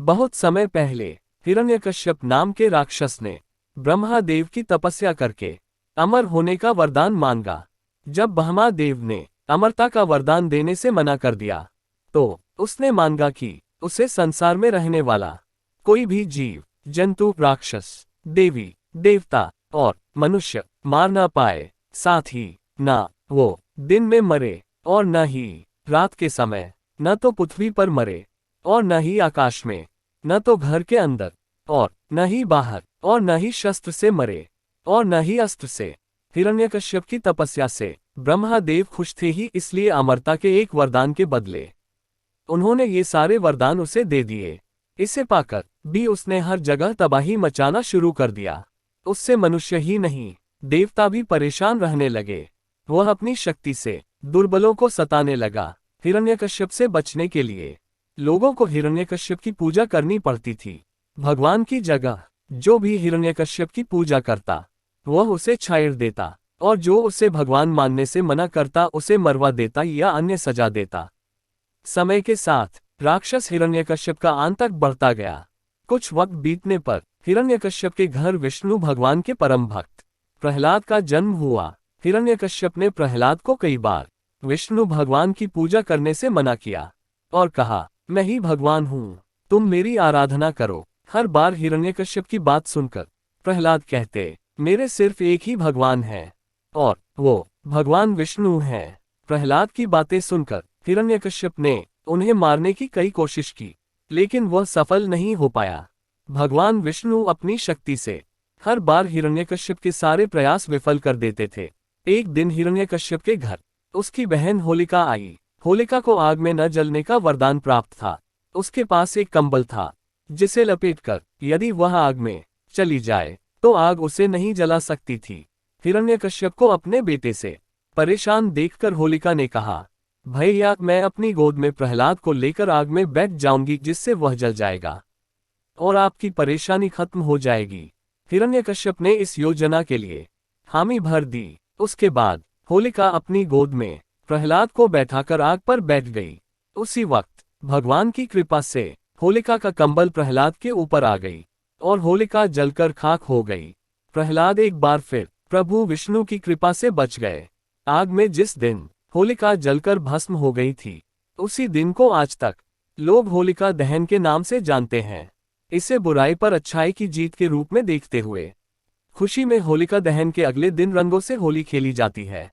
बहुत समय पहले हिरण्यकश्यप नाम के राक्षस ने ब्रह्मादेव की तपस्या करके अमर होने का वरदान मांगा। जब ब्रह्मादेव ने अमरता का वरदान देने से मना कर दिया, तो उसने मांगा कि उसे संसार में रहने वाला कोई भी जीव, जंतु, राक्षस, देवी, देवता और मनुष्य मार ना पाए। साथ ही ना वो दिन में मरे और न ही रात के समय, न तो पृथ्वी पर मरे और न ही आकाश में, न तो घर के अंदर और न ही बाहर, और न ही शस्त्र से मरे और न ही अस्त्र से। हिरण्यकश्यप की तपस्या से ब्रह्मादेव खुश थे ही, इसलिए अमरता के एक वरदान के बदले उन्होंने ये सारे वरदान उसे दे दिए। इसे पाकर भी उसने हर जगह तबाही मचाना शुरू कर दिया। उससे मनुष्य ही नहीं, देवता भी परेशान रहने लगे। वह अपनी शक्ति से दुर्बलों को सताने लगा। हिरण्यकश्यप से बचने के लिए लोगों को हिरण्यकश्यप की पूजा करनी पड़ती थी। भगवान की जगह जो भी हिरण्यकश्यप की पूजा करता, वह उसे छाड़ देता, और जो उसे भगवान मानने से मना करता उसे मरवा देता या अन्य सजा देता। समय के साथ राक्षस हिरण्यकश्यप का आतंक बढ़ता गया। कुछ वक्त बीतने पर हिरण्यकश्यप के घर विष्णु भगवान के परम भक्त प्रहलाद का जन्म हुआ। हिरण्यकश्यप ने प्रहलाद को कई बार विष्णु भगवान की पूजा करने से मना किया और कहा, मैं ही भगवान हूँ, तुम मेरी आराधना करो। हर बार हिरण्यकश्यप की बात सुनकर प्रहलाद कहते, मेरे सिर्फ एक ही भगवान है और वो भगवान विष्णु हैं। प्रहलाद की बातें सुनकर हिरण्यकश्यप ने उन्हें मारने की कई कोशिश की, लेकिन वह सफल नहीं हो पाया। भगवान विष्णु अपनी शक्ति से हर बार हिरण्यकश्यप के सारे प्रयास विफल कर देते थे। एक दिन हिरण्यकश्यप के घर उसकी बहन होलिका आई। होलिका को आग में न जलने का वरदान प्राप्त था। उसके पास एक कंबल था जिसे लपेटकर यदि वह आग में चली जाए तो आग उसे नहीं जला सकती थी। हिरण्यकश्यप को अपने बेटे से परेशान देखकर होलिका ने कहा, भैया, मैं अपनी गोद में प्रहलाद को लेकर आग में बैठ जाऊंगी, जिससे वह जल जाएगा और आपकी परेशानी खत्म हो जाएगी। हिरण्यकश्यप ने इस योजना के लिए हामी भर दी। उसके बाद होलिका अपनी गोद में प्रहलाद को बैठाकर आग पर बैठ गई। उसी वक्त भगवान की कृपा से होलिका का कंबल प्रहलाद के ऊपर आ गई और होलिका जलकर खाक हो गई। प्रहलाद एक बार फिर प्रभु विष्णु की कृपा से बच गए। आग में जिस दिन होलिका जलकर भस्म हो गई थी, उसी दिन को आज तक लोग होलिका दहन के नाम से जानते हैं। इसे बुराई पर अच्छाई की जीत के रूप में देखते हुए खुशी में होलिका दहन के अगले दिन रंगों से होली खेली जाती है।